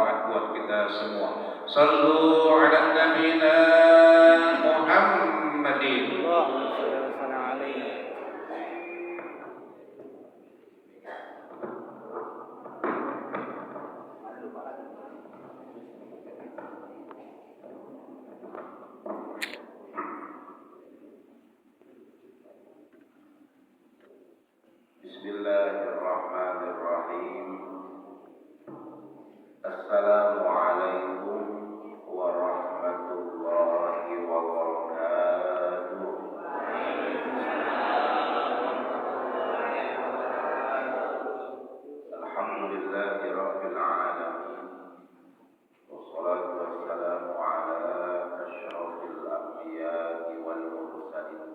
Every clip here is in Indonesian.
manfaat buat kita semua. Sallu ala nabiyina Muhammadin. Bismillahirrahmanirrahim. Assalamualaikum warahmatullahi wabarakatuh. Alhamdulillahi rabbil alamin. Wassalatu wassalamu ala asyrafil anbiya'i wal mursalin.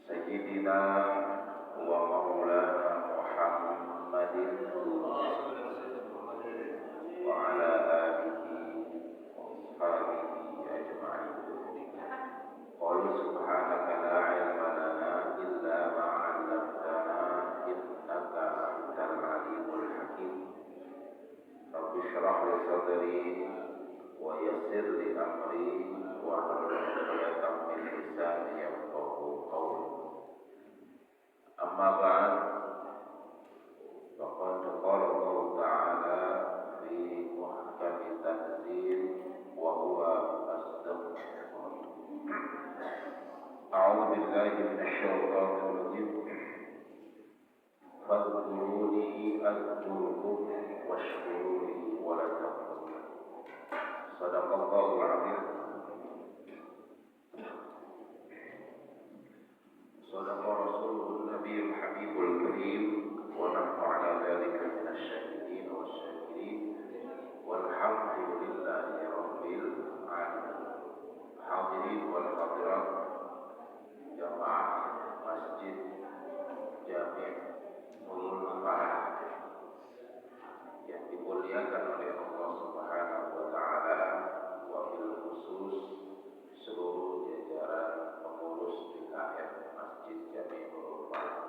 Sayyidina wa maulana Muhammadin wa ala alihi wa ashabihi ajma'in. Qalu subhanaka la ilma lana illa ma 'allamtana innaka antal alimul hakim. Rabbi shrah li sadri wa yassir li amri wa hlul 'uqdatam min lisani yafqahu qawli. Amma ba'd. Faqad qala Allah Ta'ala fi muhkami tanzil wa huwa asdaqul qa'ilin. A'udzu billahi minasy syaithanir rajim. Fadhkuruni adhkurkum washkuruni wa la takfurun. Shadaqallahul 'azim. Sadaqa Rasulun Nabiyul Habibul Karim wa nafa'ana dzalika minasy syahidin wasyakirin walhamdulillahi rabbil alamin. Hadirin wal hadirat jamaah Masjid Jami' Nurul Falah yang dimuliakan oleh Allah Subhanahu wa taala, wa bil khusus seluruh jajaran pengurus PKM Masjid Jami' Nurul Falah,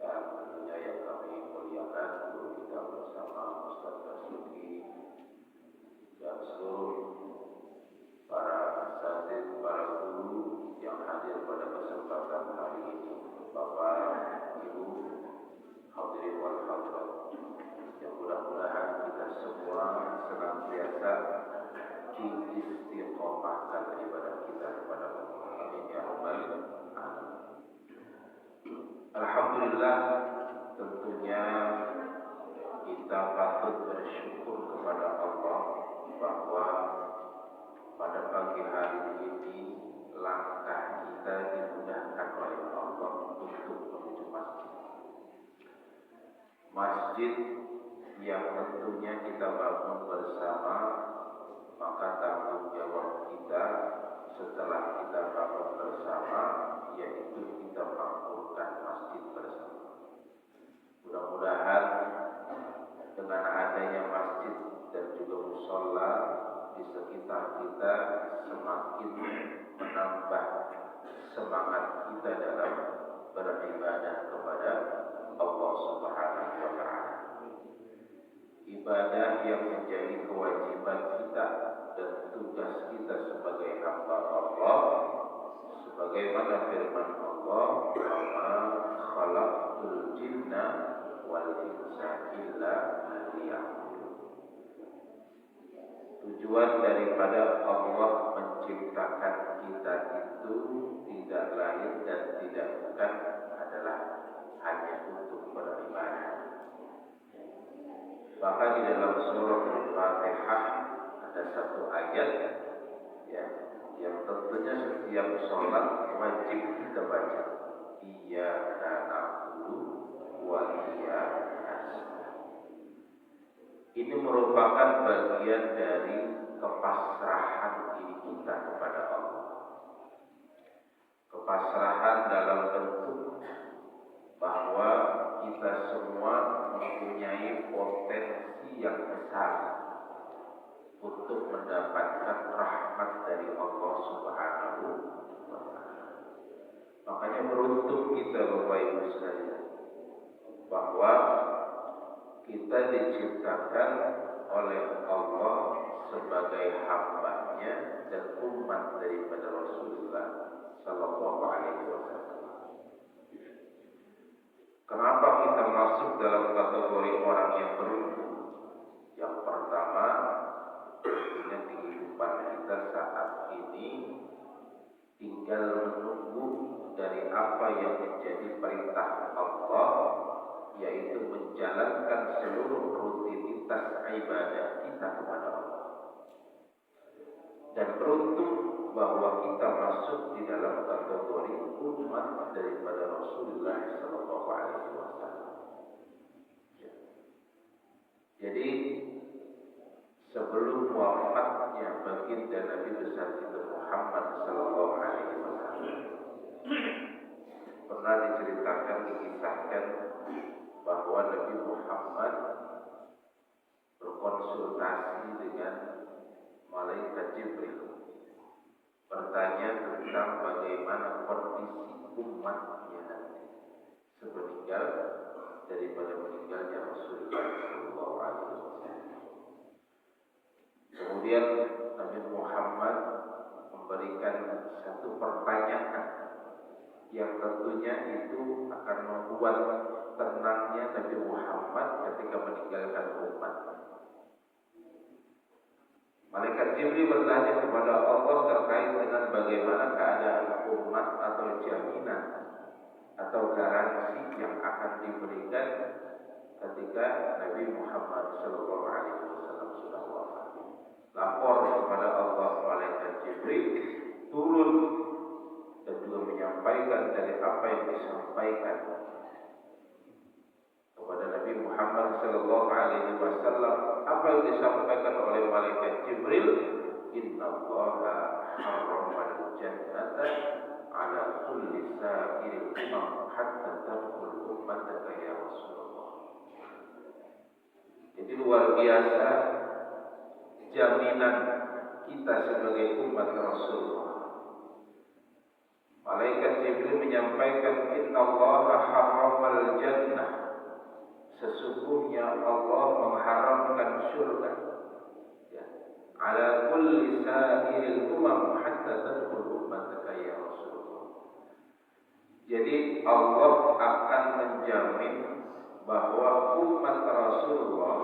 dan tentunya yang kami muliakan guru kita bersama Ustaz Basuki dan seluruh para asatidz, para guru yang hadir pada kesempatan hari ini, Bapak, Ibu, hadirin wal hadirat, yang mudah-mudahan kita semua senantiasa diistiqomahkan ibadah kita kepada Allah. Amin ya rabbal alamin. Alhamdulillah, tentunya kita patut bersyukur kepada Allah bahwa pada pagi hari ini langkah kita dimudahkan oleh Allah untuk menuju masjid. Masjid yang tentunya kita bangun bersama, maka tanggung jawab kita setelah kita bangun bersama yaitu kita makmurkan masjid bersama. Mudah-mudahan dengan adanya masjid dan juga mushola di sekitar kita semakin menambah semangat kita dalam beribadah kepada Allah Subhanahu wa taala. Ibadah yang menjadi kewajiban kita dan tugas kita sebagai hamba Allah, sebagaimana firman Allah, "Wa khalaqtul jinna wal insa illa liya'budun." Tujuan daripada Allah menciptakan kita itu tidak lain dan tidak bukan adalah hanya untuk beribadah. Maka di dalam surah Al-Fatihah ada satu ayat ya, yang tentunya setiap sholat wajib kita baca. Iyyaka na'budu wa iyyaka nasta'in. Ini merupakan bagian dari kepasrahan diri kita kepada Allah. Kepasrahan dalam bentuk bahwa kita semua mempunyai potensi yang besar untuk mendapatkan rahmat dari Allah Subhanahu wa taala. Makanya beruntung kita Bapak Ibu sekalian bahwa kita diciptakan oleh Allah sebagai hamba-Nya dan umat daripada Rasulullah sallallahu alaihi wasallam. Kenapa kita masuk dalam kategori orang yang beruntung? Yang pertama, tentunya kehidupan kita saat ini tinggal menunggu dari apa yang menjadi perintah Allah, yaitu menjalankan seluruh rutinitas ibadah kita kepada Allah. Dan beruntung bahwa kita masuk di dalam kategori umat daripada Rasulullah sallallahu alaihi wasallam. Jadi sebelum wafatnya baginda Nabi besar kita Muhammad sallallahu alaihi wasallam, pernah diceritakan, dikisahkan bahwa Nabi Muhammad berkonsultasi dengan malaikat Jibril, bertanya tentang bagaimana kondisi umatnya nanti sepeninggal daripada meninggalnya Rasulullah sallallahu alaihi wasallam. Kemudian Nabi Muhammad memberikan satu pertanyaan yang tentunya itu akan membuat tenangnya Nabi Muhammad ketika meninggalkan umat. Malaikat Jibril bertanya kepada Allah terkait dengan bagaimana keadaan umat atau jaminan atau garansi yang akan diberikan ketika Nabi Muhammad sallallahu alaihi wasallam sudah wafat. Lapor kepada Allah malaikat Jibril turun dan juga menyampaikan dari apa yang disampaikan kepada Nabi Muhammad sallallahu alaihi wasallam. Apa yang disampaikan oleh malaikat Jibril, innallaha harramal jannata ala kulli sa'iril umam hatta tadkhul ummataka ya Rasulullah. Jadi luar biasa jaminan kita sebagai umat Rasulullah. Malaikat Jibril menyampaikan innallaha harramal jannah, sesungguhnya Allah mengharamkan surga, ya, ala kulli sa'iril umam hatta tadkhul ummataka ya Rasulullah. Jadi Allah akan menjamin bahwa umat Rasulullah,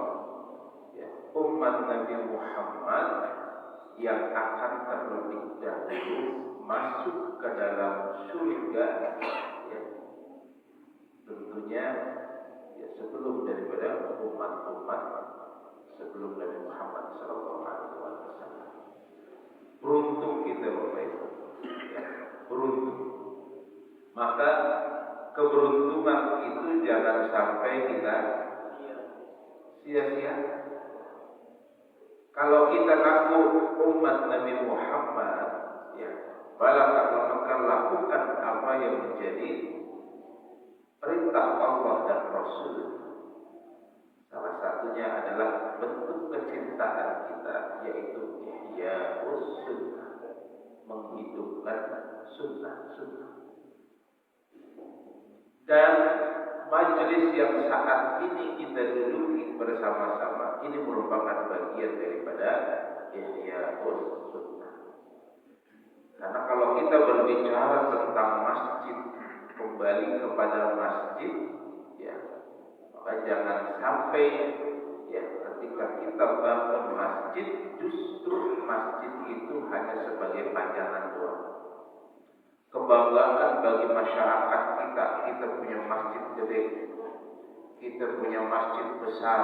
ya, umat Nabi Muhammad yang akan terlebih dahulu masuk ke dalam surga, ya, tentunya ya sebelum daripada umat-umat sebelum Nabi Muhammad sallallahu alaihi wasallam. Beruntung kita Bapak Ibu, ya, beruntung. Maka keberuntungan itu jangan sampai kita sia-sia. Kalau kita ngaku umat Nabi Muhammad, ya, maka lakukan apa yang menjadi perintah Allah dan Rasul. Salah satunya adalah bentuk kecintaan kita, yaitu ihya'us sunnah, menghidupkan sunnah-sunnah. Dan majelis yang saat ini kita duduki bersama-sama ini merupakan bagian daripada ihya'us sunnah. Karena kalau kita berbicara tentang masjid, kembali kepada masjid, ya, maka jangan sampai, ya, ketika kita bangun masjid, justru masjid itu hanya sebagai pajangan doang. Kebanggaan bagi masyarakat kita punya masjid gede, kita punya masjid besar,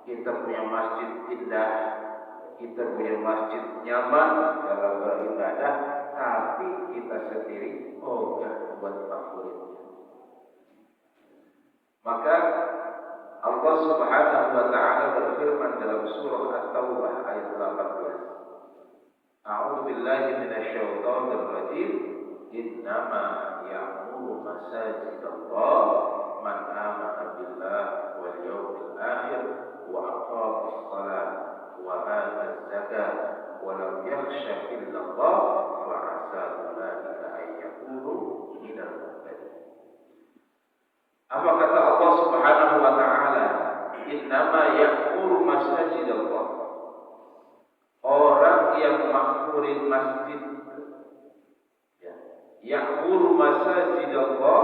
kita punya masjid indah, kita punya masjid nyaman dalam beribadah, tapi kita sendiri ogah buat favoritnya. Maka Allah Subhanahu wa taala berfirman dalam surah At-Taubah ayat 18. A'udzu billahi minasyaitonir rajim. Innama ya'muru masajidallah man amana billah wal yawmil akhir wa aqama as-salat wa ata az-zakat wa lam yakhsha illa Allah fa 'asa ulaika an yakunu minal muhtadin. Apa kata Allah Subhanahu wa taala? makmuril masjid. Ya. Ya'muru masajidallah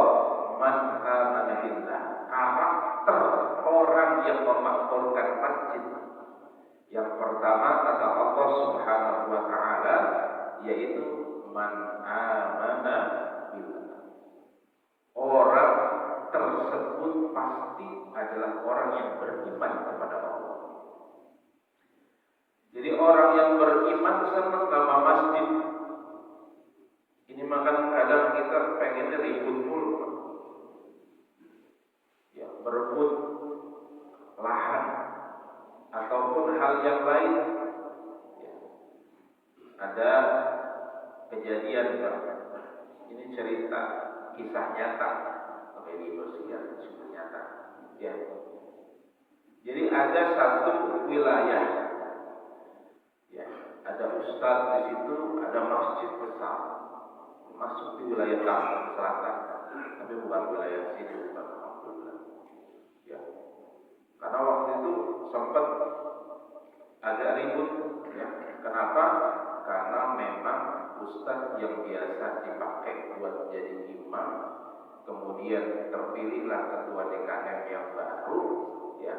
man amana billah. Karakter orang yang memakmurkan masjid. Yang pertama kata Allah Subhanahu wa taala yaitu man amana billah. Orang tersebut pasti adalah orang yang beriman kepada Allah. Jadi orang yang beriman senang nama masjid. Ini makan kadang kita pengennya ribut mulu. Ya, berebut lahan ataupun hal yang lain. Ya. Ada kejadian, ini cerita kisah nyata, pakai di Indonesia, kisah nyata. Ya. Jadi ada satu wilayah, ya, ada ustadz di situ, ada masjid besar, masuk di wilayah Lampung Selatan, tapi bukan wilayah sini, bukan alhamdulillah. Ya. Karena waktu itu sempat agak ribut, ya. Kenapa? Karena memang ustadz yang biasa dipakai buat jadi imam, kemudian terpilihlah ketua DKM yang baru, ya.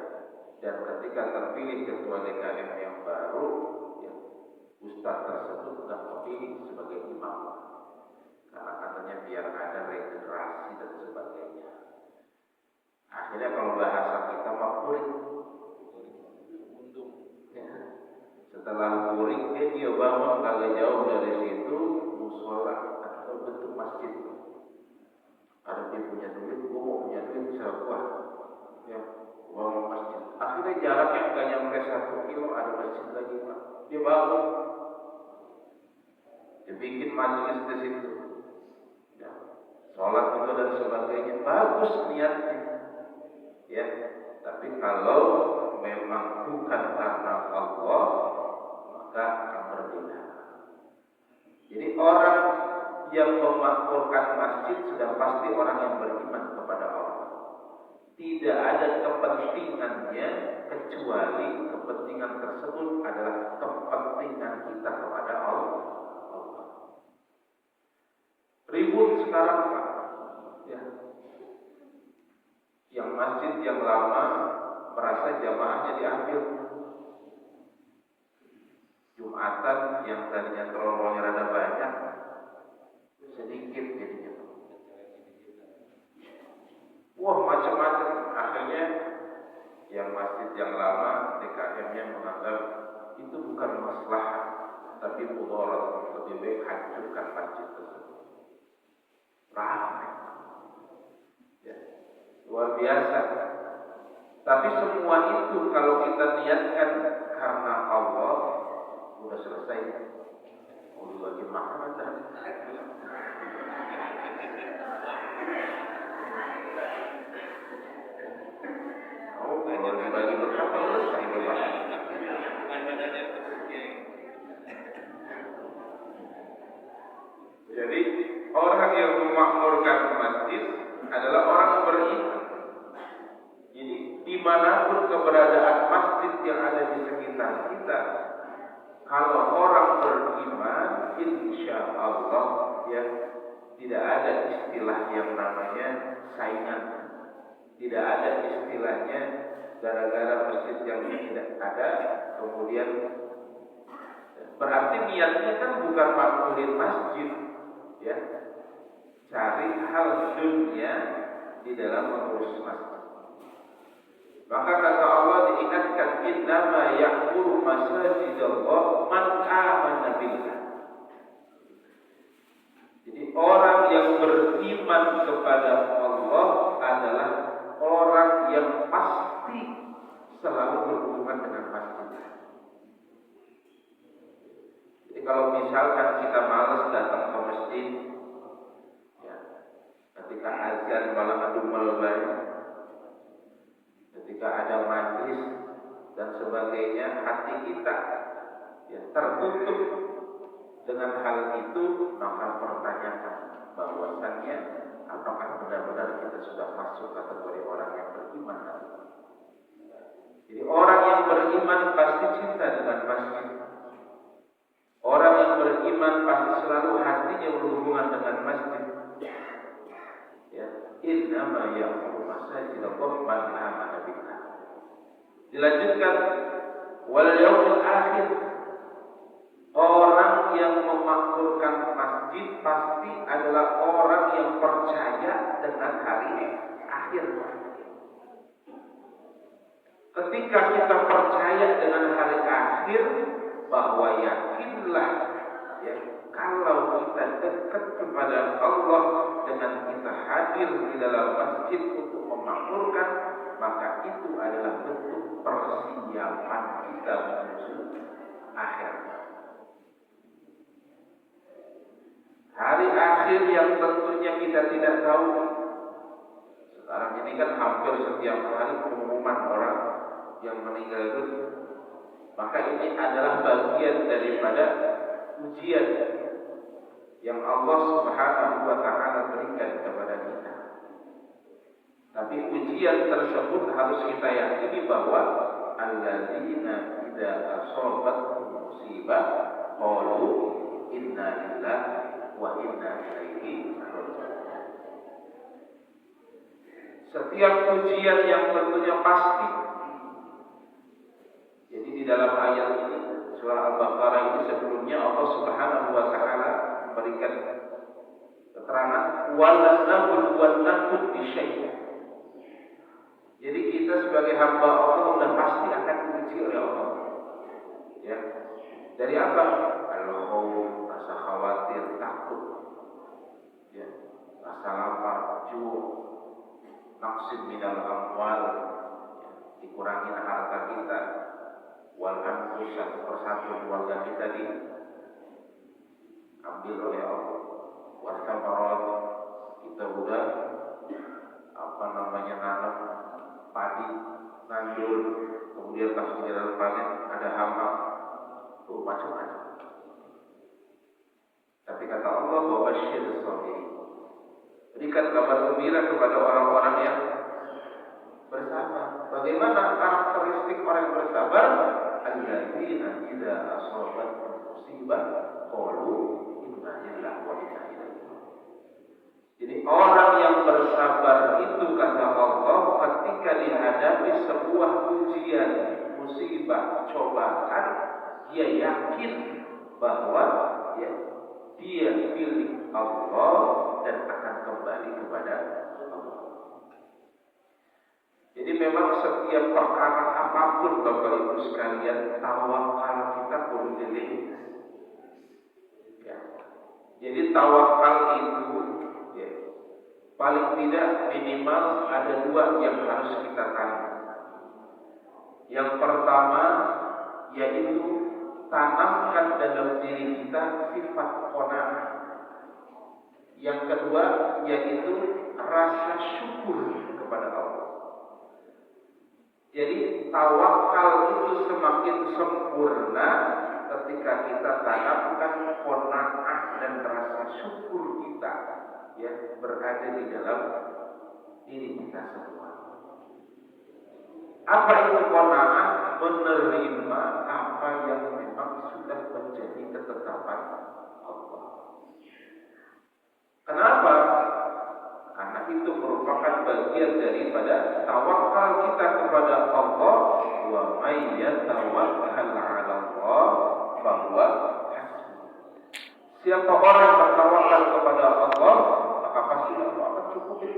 Dan ketika terpilih ketua DKM yang baru, ya, ustadz tersebut tidak terpilih sebagai imam, karena katanya biar ada regenerasi dan sebagainya. Akhirnya kalau bahasa kita mah kuring. Ya. Setelah kuring dia bangun kagak jauh dari situ musola atau bentuk masjid. Ada dia punya duit, gua mau punya duit sebuah, ya, gua mau masjid. Akhirnya jaraknya nggak nyampe 1 kilo ada masjid lagi, Pak. Dia bangun, dia bikin majelis di situ, ya, sholat juga dan sebagainya. Bagus niatnya, ya. Tapi kalau memang bukan karena Allah, maka akan berbeda. Jadi orang yang memakmurkan masjid sudah pasti orang yang beriman kepada Allah. Tidak ada kepentingannya kecuali kepentingan tersebut adalah kepentingan kita kepada Allah. Ribut sekarang, Pak. Ya. Yang masjid yang lama merasa jamaahnya diambil. Jumatan yang tadinya terowongannya rada banyak, sedikit jadinya. Wah, macam-macam. Akhirnya yang masjid yang lama DKM-nya menganggap itu bukan masalah, tapi mudarat, lebih baik hancurkan masjid tersebut. Ramai, ya, luar biasa. Tapi semua itu kalau kita niatkan karena Allah, udah selesai. Udah bagi makanan dah. Oh, hanya dibagi berapa selesai Bapak. Jadi orang yang memakmurkan masjid adalah orang beriman. Jadi dimanapun keberadaan masjid yang ada di sekitar kita, kalau orang beriman, insya Allah, ya, tidak ada istilah yang namanya saingan. Tidak ada istilahnya gara-gara masjid yang tidak ada, kemudian berarti niatnya kan bukan makmurin masjid, ya, cari hal dunia di dalam mengurus masjid. Maka kata Allah diingatkan, innama ya'muru masajidallah man amana billah. Jadi orang yang beriman kepada Allah adalah orang yang pasti selalu berhubungan dengan masjid. Jadi kalau misalkan kita malas datang ke masjid, ya, ketika azan malah adu melbaik, ketika ada majlis dan sebagainya, hati kita, ya, tertutup dengan hal itu, maka pertanyakan bahwasannya apakah benar-benar kita sudah masuk kategori orang yang beriman? Jadi orang yang beriman pasti cinta dengan masjid. Orang yang beriman innama ya'muru masajid Allah man amana billah. Dilanjutkan, wal yaumil akhir, orang yang memakmurkan masjid pasti adalah orang yang percaya dengan hari akhir. Ketika kita percaya dengan hari akhir, bahwa yakinlah ya, kalau kita dekat kepada Allah dengan kita hadir di dalam masjid untuk memakmurkan, maka itu adalah bentuk persiapan kita menuju akhir. Hari akhir yang tentunya kita tidak tahu. Sekarang ini kan hampir setiap hari pengumuman orang yang meninggal dunia. Maka ini adalah bagian daripada ujian yang Allah Subhanahu wa Ta'ala berikan kepada kita. Tapi ujian tersebut harus kita yakini bahwa alladzina idza asabatuhum musibah qalu inna lillahi wa inna ilaihi raji'un. Setiap ujian yang tentunya pasti. Jadi di dalam ayat ini surah Al-Baqarah ini sebelumnya Allah Subhanahu wa Ta'ala memberikan keterangan walanabluwannakum bisyai'in. Jadi kita sebagai hamba Allah sudah pasti akan diuji oleh Allah. Ya. Dari apa? Al-khawf, rasa khawatir, takut. Ya. Rasa lapar, ju', naqsin minal amwal, ya. Dikurangi harta kita. Wal anfus, satu persatu keluarga kita diambil oleh Allah. Wasamarat, kita udah nanam padi, nandur, kemudian pas giliran panen ada hama, tuh macam-macam. Tapi kata Allah bahwa basyir sabirin, berikan kabar gembira kepada orang-orang yang bersabar. Bagaimana karakteristik orang yang bersabar? Alladzina idza asabatuhum musibah qalu inna lillahi wa inna ilaihi raji'un. Jadi orang yang bersabar itu kata Allah ketika dihadapi sebuah ujian, musibah, cobaan, dia yakin bahwa ya, dia milik Allah dan akan kembali kepada Allah. Jadi memang setiap perkara apapun Bapak Ibu sekalian, tawakal kita perlu dilihat. Ya. Jadi tawakal itu ya, paling tidak minimal ada dua yang harus kita tahu. Yang pertama yaitu tanamkan dalam diri kita sifat qanaah. Yang kedua yaitu rasa syukur kepada Allah. Jadi tawakal itu semakin sempurna ketika kita tanamkan qanaah dan rasa syukur kita ya berada di dalam diri kita semua. Apa itu qanaah? Menerima apa yang memang sudah menjadi ketetapan Allah. Kenapa? Karena itu merupakan bagian daripada tawakal kita kepada Allah. Wa may yatawakkal 'ala Allah fahuwa hasbuh. Siapa orang yang bertawakal kepada Allah, maka pasti Allah akan cukupi.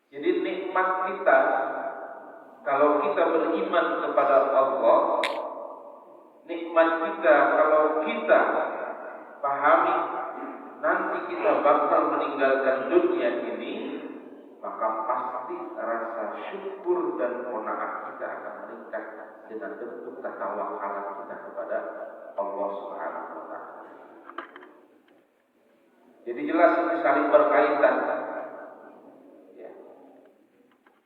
Jadi nikmat kita kalau kita beriman kepada Allah, nikmat kita kalau kita pahami nanti kita bakal meninggalkan dunia ini, maka pasti rasa syukur dan qanaah kita akan meningkat dengan bentuk ketawakalan kita kepada Allah Subhanahu wa Ta'ala. Jadi jelas ini saling berkaitan. Ya.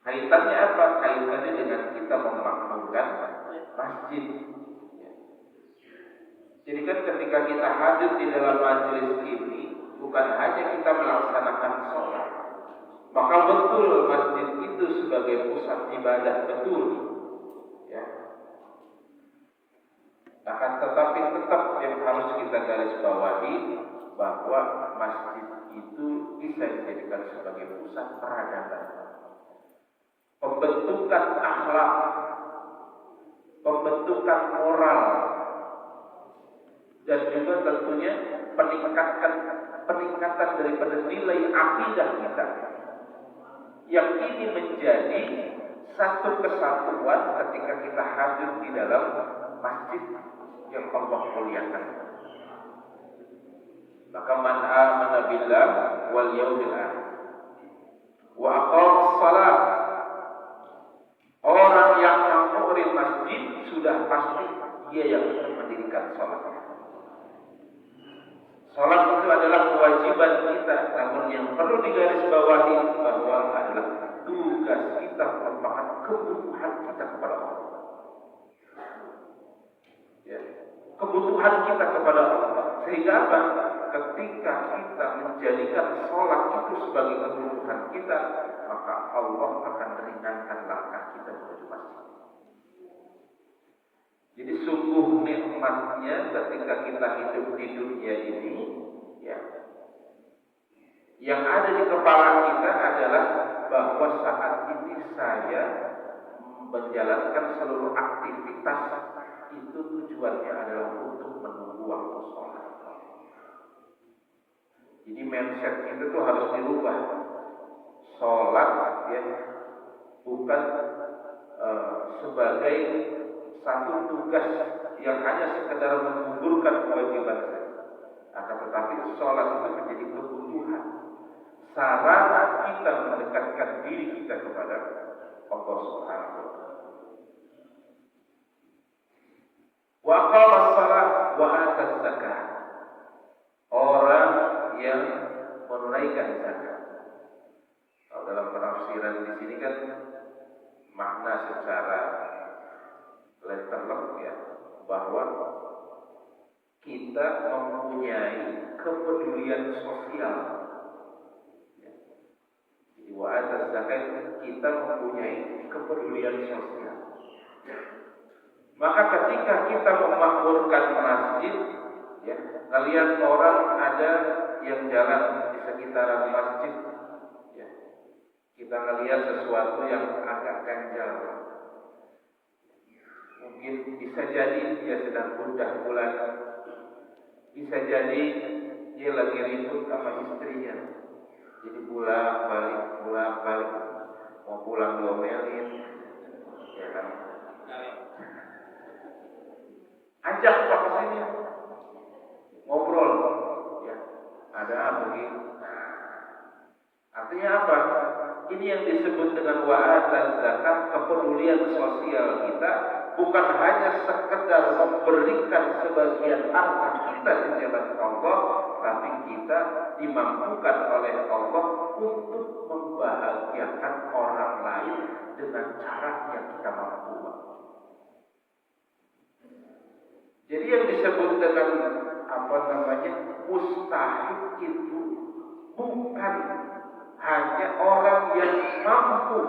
Kaitannya apa? Kaitannya dengan kita memakmurkan masjid. Jadi kan ketika kita hadir di dalam majelis ini, bukan hanya kita melaksanakan sholat, maka betul masjid itu sebagai pusat ibadah, betul. Ya. Akan tetapi tetap yang harus kita garis bawahi bahwa masjid itu bisa dijadikan sebagai pusat peradaban, pembentukan akhlak, pembentukan moral, dan juga tentunya peningkatan daripada nilai akidah kita yang ini menjadi satu kesatuan ketika kita hadir di dalam masjid yang Allah muliakan. Maka man amana billah wal yaumil akhir wa aqama shalah, orang yang menghadiri masjid sudah pasti dia yang mendirikan salat. Salat itu adalah kewajiban kita, namun yang perlu digarisbawahi bahwa adalah tugas kita, merupakan kebutuhan kita kepada Allah. Ya, kebutuhan kita kepada Allah. Sehingga apa? Ketika kita menjadikan salat itu sebagai kebutuhan kita, maka Allah akan meringankan langkah kita menuju masjid. Jadi sungguh nikmatnya ketika kita hidup di dunia ini, ya, yang ada di kepala kita adalah bahwa saat ini saya menjalankan seluruh aktivitas itu tujuannya adalah untuk menunggu waktu sholat. Jadi mindset kita tuh harus dirubah. Sholat ya bukan sebagai satu tugas yang hanya sekedar menggugurkan kewajiban saya, akan tetapi sholat itu menjadi kebutuhan, sarana kita mendekatkan diri kita kepada Allah Subhanahu wa Ta'ala. Wa aqama shalah wa ata zakah, orang yang menunaikan zakat. Kalau dalam penafsiran di sini kan makna secara letterlek ya, bahwa kita mempunyai kepedulian sosial. Jadi wa ata zakah, kita mempunyai kepedulian sosial. Maka ketika kita memakmurkan masjid, ya, ngelihat orang ada yang jalan di sekitaran masjid, ya, kita ngelihat sesuatu yang agak ganjal. Mungkin bisa jadi dia sedang gundah gulana, bisa jadi dia lagi ribut sama istrinya, jadi bolak balik, mau pulang diomelin, ya kan? Ajak Pak ke sini ngobrol, ya. Ada apa begini? Nah, artinya apa? Ini yang disebut dengan wa'ata zakat, kepedulian sosial kita, bukan hanya sekedar memberikan sebagian harta kita di jalan Allah, tapi kita dimampukan oleh Allah untuk membahagiakan orang lain dengan cara yang kita mampu. Jadi yang disebut dengan mustahik itu bukan hanya orang yang mampu,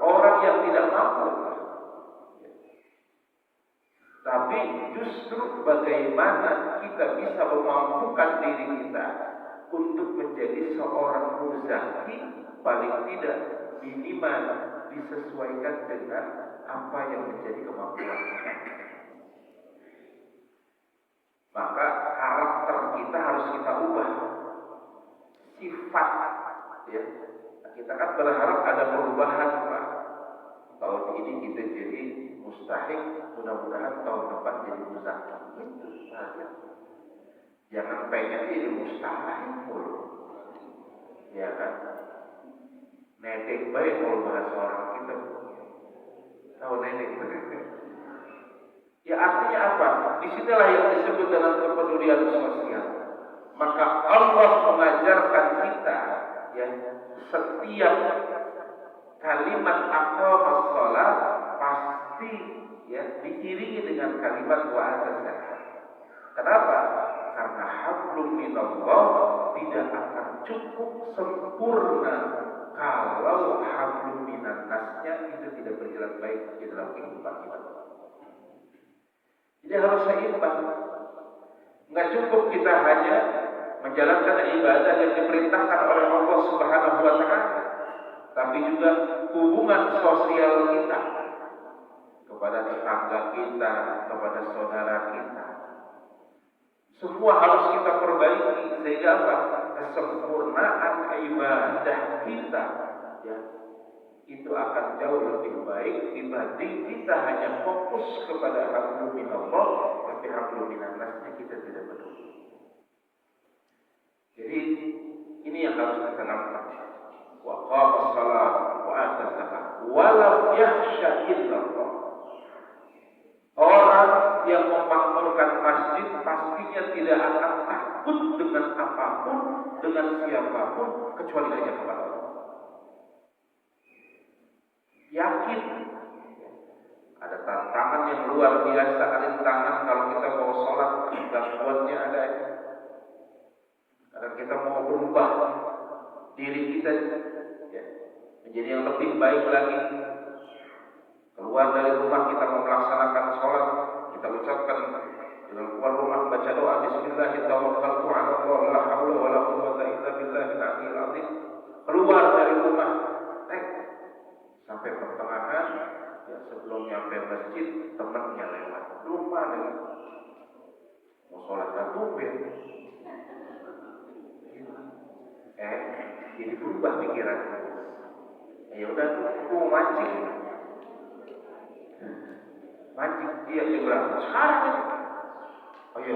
orang yang tidak mampu, tapi justru bagaimana kita bisa memampukan diri kita untuk menjadi seorang muzaki, paling tidak minimal disesuaikan dengan apa yang menjadi kemampuan kita. Maka karakter kita harus kita ubah, sifat, ya. Kita kan berharap ada perubahan, Pak. Tahun ini kita jadi mustahik, mudah-mudahan tahun depan jadi muzaki. Itu saja. Jangan pengen jadi mustahik mulu, ya kan? Nenek baik kalau bahasa orang kita, tahu nenek begitu. Ya artinya apa? Disinilah yang disebut dengan kepedulian sosial. Maka Allah mengajarkan kita, ya, setiap kalimat aqama shalah pasti ya diiringi dengan kalimat wa ata zakat. Kenapa? Karena hablum minallah tidak akan cukup sempurna kalau hablum minan nasnya itu tidak berjalan baik di dalam kehidupan kita. Jadi harus seimbang. Nggak cukup kita hanya menjalankan ibadah yang diperintahkan oleh Allah Subhanahu wa taala, tapi juga hubungan sosial kita kepada tetangga kita, kepada saudara kita. Semua harus kita perbaiki sehingga apa? Kesempurnaan ibadah kita ya, itu akan jauh lebih baik dibanding kita hanya fokus kepada hablum minallah, tapi hablum minannasnya kita tidak peduli. Jadi ini yang harus kita nampak. Wa qama shalat wa ata zakat wa lam yakhsha illallah. Orang yang memakmurkan masjid pastinya tidak akan takut dengan apapun, dengan siapapun kecuali hanya kepada Allah. Yakin ada tantangan yang luar biasa, rintangan kalau kita mau sholat, gangguannya ada. Karena kita mau berubah diri kita ya, menjadi yang lebih baik lagi. Keluar dari rumah kita mau melaksanakan sholat, kita ucapkan dengan keluar rumah baca doa Bismillahirrahmanirrahim, la haula wala quwwata illa billahil aliyyil azim. Keluar dari rumah, sampai pertengahan, ya sebelum nyampe masjid temannya lewat, rumah lagi mau sholat tumben. Jadi berubah pikiran. Ya udah tuh mancing dia juga sekarang. Ya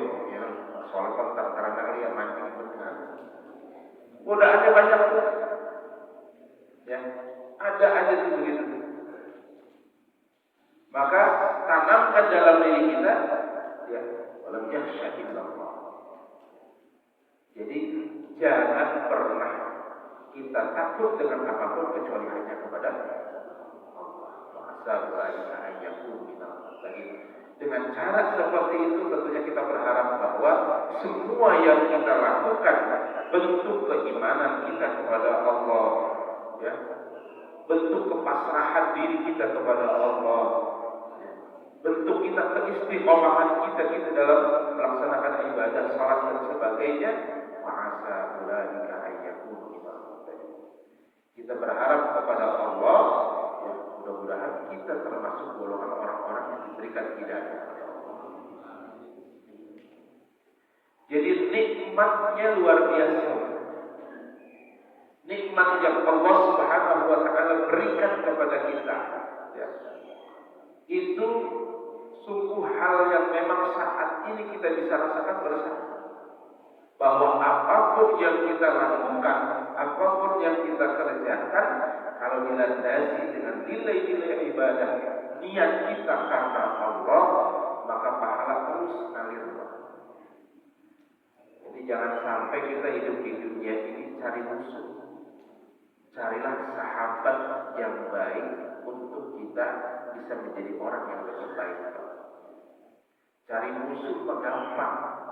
soal kontak karena kali ya mancing benar. Udah ada banyak tuh. Ya, ada aja tuh begitu. Maka tanamkan dalam diri kita ya, walam yakhsha illallah. Jadi jangan pernah kita takut dengan apapun kecuali hanya kepada Allah. Dengan cara seperti itu tentunya kita berharap bahwa semua yang kita lakukan bentuk keimanan kita kepada Allah, ya, bentuk kepasrahan diri kita kepada Allah, ya, bentuk kita keistiqomahan kita dalam melaksanakan ibadah, salat dan sebagainya. Ma'asa ulaika ayyakunu imamah. Kita berharap kepada Allah, ya, mudah-mudahan kita termasuk golongan orang-orang yang diberikan hidayah. Jadi nikmatnya luar biasa. Nikmat yang Allah Subhanahu wa taala berikan kepada kita, ya, itu sungguh hal yang memang saat ini kita bisa rasakan bersama. Bahwa apapun yang kita lakukan, apapun yang kita kerjakan, kalau dilandasi dengan nilai-nilai ibadah, niat kita karena Allah, maka pahala terus ngalir. Jadi jangan sampai kita hidup di dunia ini cari musuh. Carilah sahabat yang baik untuk kita bisa menjadi orang yang lebih baik. Cari musuh gampang.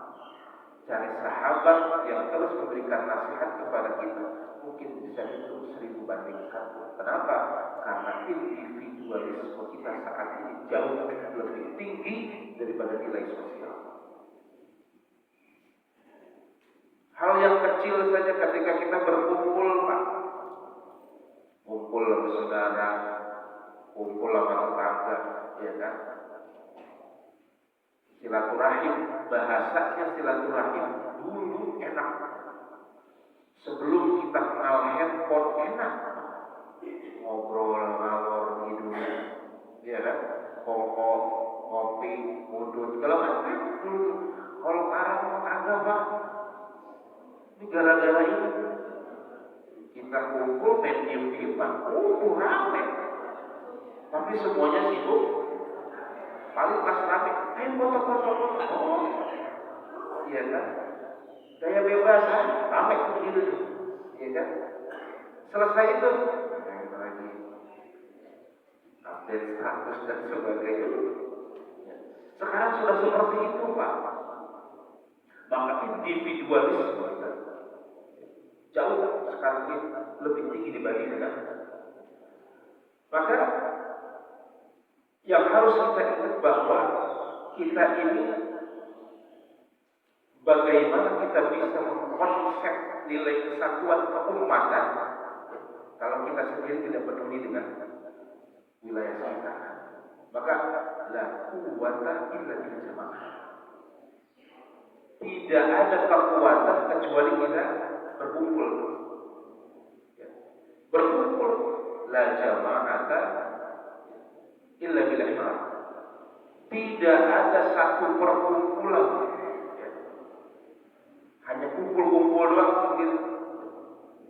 Cari sahabat yang terus memberikan nasihat kepada kita mungkin bisa hitung 1000 banding 1. Kenapa? Karena individualisme kita saat ini jauh lebih tinggi daripada nilai sosial. Hal yang kecil saja ketika kita berkumpul, Pak, kumpul sama saudara, kumpul sama tetangga, ya kan? Silaturahim, bahasanya silaturahim dulu enak. Sebelum kita kenal handphone enak, ngobrol ngalor ngidul, ya kan? Kongkong, ngopi, mudut, segala macam dulu. Kalau sekarang agak Pak, ini gara-gara ini kita kumpul main game-game, rame. Tapi semuanya sibuk. Paling pas rame, foto-foto. Oh, iya kan? Gaya bebas, rame begitu, iya kan? Selesai itu, lagi update status dan sebagainya. Sekarang sudah seperti itu, Pak. Maka individualisme kita jauh sekali lebih tinggi dibanding dengan. Maka yang harus kita ingat bahwa kita ini Bagaimana kita bisa mengkonsep nilai kesatuan keumatan kalau kita sendiri tidak peduli dengan wilayah kita? Maka la quwwata illa bil jamaah. Tidak ada kekuatan kecuali kita berkumpul. Ya. Berkumpul, la jama'ata illa bil imam. Tidak ada satu perkumpulan, ya. Hanya kumpul-kumpul doang gitu.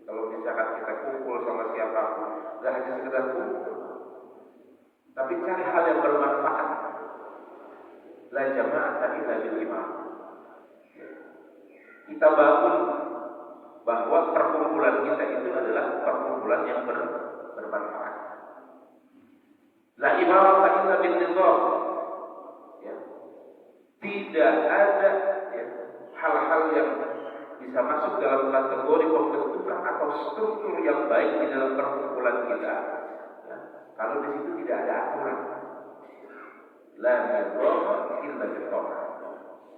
Kalau misalkan kita kumpul sama siapapun, nggak hanya sekedar kumpul, tapi cari hal yang bermanfaat. La jama'ata illa bil imam. Kita bangun bahwa perkumpulan kita itu adalah perkumpulan yang bermanfaat. La imarata illa bin nizam. Ya. Tidak ada, ya, hal-hal yang bisa masuk dalam kategori pembentukan atau struktur yang baik di dalam perkumpulan kita. Ya. Kalau di situ tidak ada aturan. La nizam illa bin nizam.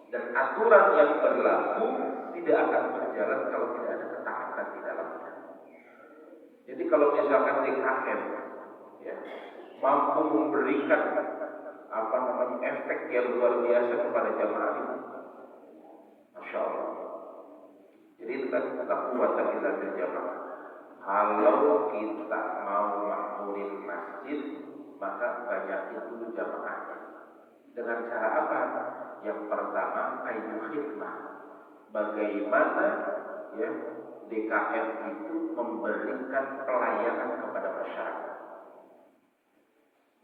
Dan aturan yang berlaku tidak akan berjalan kalau tidak ada ketaatan di dalamnya. Jadi kalau misalkan DKM, ya, mampu memberikan efek yang luar biasa kepada jamaah ini, masya Allah. Jadi itu kan quwwatan illa bil jamaah. Kalau kita mau makmurin masjid, maka banyakin dulu jamaahnya. Dengan cara apa? Yang pertama, ayu khidmah. Bagaimana, ya, DKM itu memberikan pelayanan kepada masyarakat.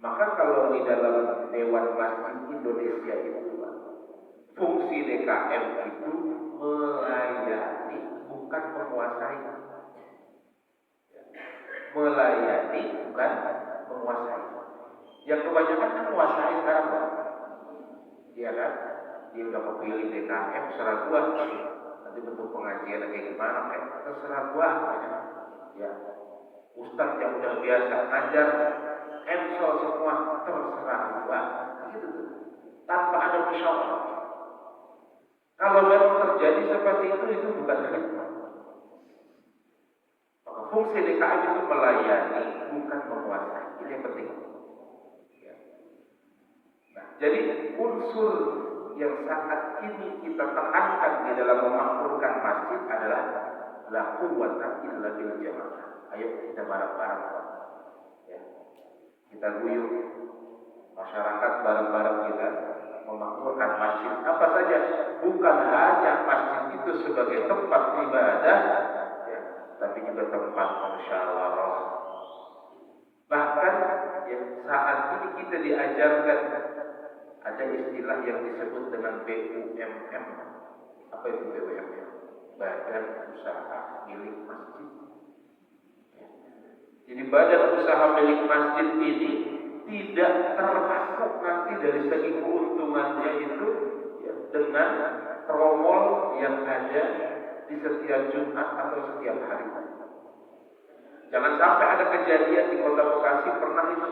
Maka kalau di dalam Dewan Masjid Indonesia itu, fungsi DKM itu melayani, bukan menguasai. Melayani, bukan menguasai. Yang kebanyakan kan menguasai sekarang, Pak. Iya kan? Dia udah kepilih DKM, serah gua. Nanti bentuk pengajian kayak gimana, terserah gua. Ya, ustaz yang udah biasa ngajar, ensol semua, terserah gua. Gitu tuh. Tanpa ada musyawarah. Kalau memang terjadi seperti itu bukan khidmat. Maka fungsi DKM itu melayani, bukan menguasai. Ini yang penting. Jadi unsur yang saat ini kita tekankan di dalam memakmurkan masjid adalah la quwwata illa bil jamaah. Ayo kita bareng-bareng, ya. Kita guyup masyarakat bareng-bareng kita memakmurkan masjid. Apa saja, bukan hanya masjid itu sebagai tempat ibadah, ya, tapi juga tempat musyawarah. Bahkan, ya, saat ini kita diajarkan ada istilah yang disebut dengan BUMM. Apa itu BUMM? Badan Usaha Milik Masjid. Jadi badan usaha milik masjid ini tidak termasuk nanti dari segi keuntungannya itu, ya, dengan tromol yang ada di setiap Jumat atau setiap hari. Jangan sampai ada kejadian di Kota Bekasi pernah itu.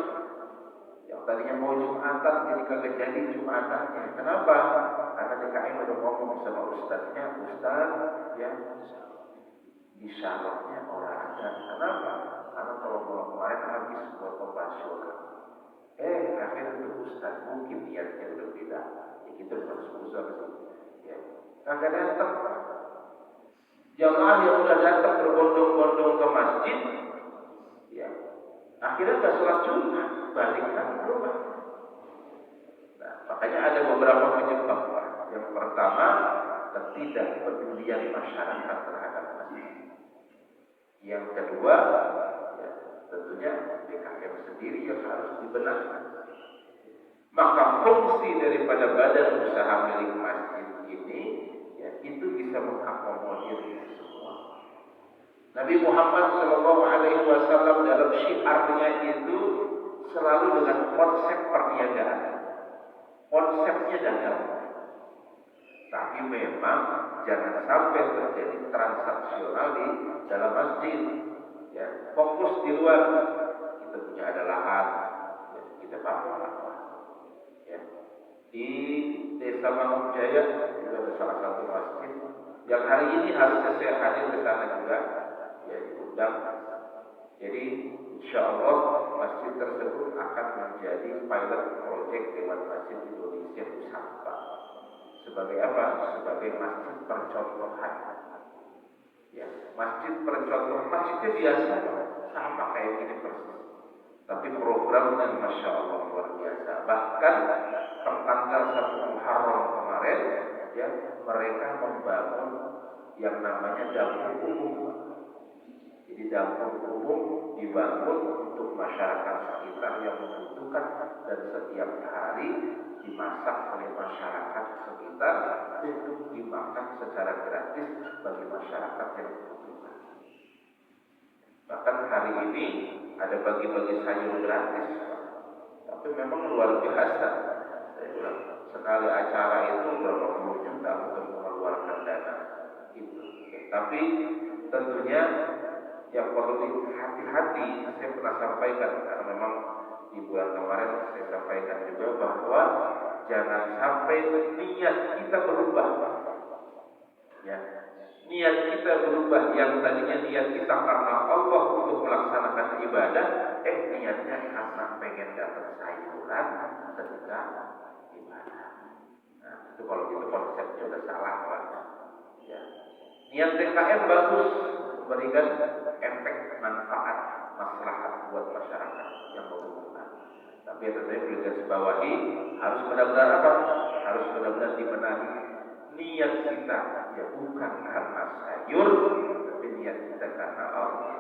Yang tadinya mau Jumatan jadi kagak jadi Jumatannya. Kenapa? Karena DKM udah ngomong sama ustaznya, ustaz, ya, isyaratnya orang ada. Kenapa? Karena kalau kemarin habis buat operasional. Akhirnya itu ustaz mungkin niatnya udah beda. Ya kita harus berusaha sih. Ya, kagak datang. Jamaah yang udah datang berbondong-bondong ke masjid, ya, akhirnya nggak sholat Jumat, balikkan ke rumah. Nah, makanya ada beberapa penyebab. Yang pertama, ketidakpedulian masyarakat terhadap masjid. Yang kedua, ya, tentunya DKM sendiri yang harus dibenarkan. Maka fungsi daripada badan usaha milik masjid ini, ya, itu bisa mengakomodir semua. Nabi Muhammad SAW dalam syiarnya itu selalu dengan konsep perniagaan. Konsepnya dagang. Tapi memang jangan sampai terjadi transaksional di dalam masjid. Ya, fokus di luar. Kita punya ada lahan, ya, kita bangun lahan. Ya. Di Desa Mangunjaya juga ada salah satu masjid yang hari ini harusnya saya hadir ke sana juga, ya diundang. Jadi insya Allah masjid tersebut akan menjadi pilot project Dewan Masjid Indonesia Nusantara. Sebagai apa? Sebagai masjid percontohan. Ya, masjid percontohan, masjidnya biasa, sama kayak gini persis. Tapi programnya Masya Allah luar biasa. Bahkan pertanggal 1 Muharram kemarin, ya mereka membangun yang namanya dapur umum. Jadi dapur umum dibangun untuk masyarakat sekitar yang membutuhkan, dan setiap hari dimasak oleh masyarakat sekitar untuk dimakan secara gratis bagi masyarakat yang membutuhkan. Bahkan hari ini ada bagi-bagi sayur gratis, tapi memang luar biasa. Saya bilang sekali acara itu berapa puluh juta untuk mengeluarkan dana itu. Tapi tentunya yang perlu hati-hati, saya pernah sampaikan karena memang di bulan kemarin saya sampaikan juga bahwa jangan sampai niat kita berubah. Ya, niat kita berubah, yang tadinya niat kita karena Allah untuk melaksanakan ibadah, niatnya karena pengen dapat sayuran ketika ibadah. Nah, itu kalau gitu konsepnya udah salah, Pak. Ya. Niat DKM bagus, memberikan efek manfaat maslahat buat masyarakat yang membutuhkan. Tapi yang saya perlu garis bawahi, harus benar-benar apa? Harus benar-benar dibenahi niat kita, ya bukan karena sayur, tapi niat kita karena Allah.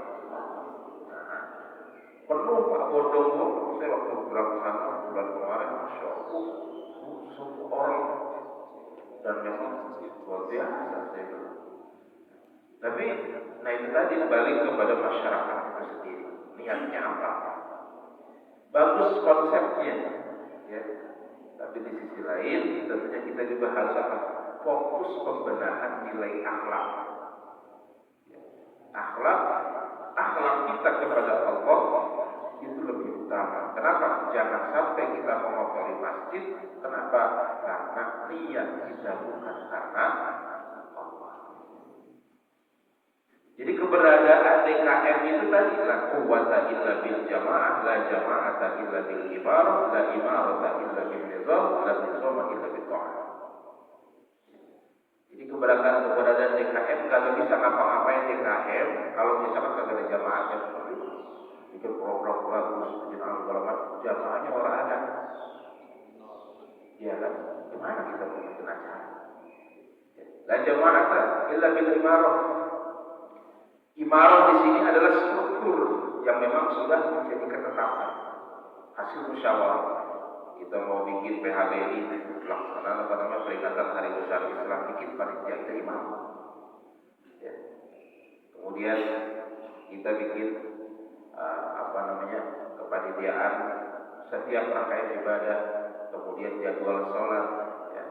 Nah, penuh Pak Bodong, saya waktu pulang sana bulan kemarin, Masya Allah, semua orang, dan memang luar biasa saya bilang. Tapi, nah itu tadi balik kepada masyarakat itu sendiri. Niatnya apa? Bagus konsepnya, ya. Tapi di sisi lain, tentunya kita juga harus apa? Fokus pembenahan nilai akhlak. Akhlak kita kepada Allah itu lebih utama. Kenapa? Jangan sampai kita mengotori masjid. Kenapa? Karena niat kita bukan karena Allah. Jadi keberadaan DKM itu tadi, la quwwata illa bil jamaah, la jama'ata illa bil imarah, la imarata illa bil nizam, la nizama illa bil ta'ah. Jadi keberadaan DKM kalau bisa ngapa-ngapain DKM kalau misalkan kagak ada jamaahnya, bikin program bagus, bikin segala jamaahnya orang ada. Ya kan? Gimana kita mau bikin acara? La jama'ata illa bil imarah. Imarah di sini adalah struktur yang memang sudah menjadi ketetapan hasil musyawarah. Kita mau bikin PHBI, pelaksanaan peringatan Hari Besar Islam, bikin panitia itu imam. Ya. Kemudian kita bikin kepanitiaan setiap rangkaian ibadah, kemudian jadwal sholat, ya,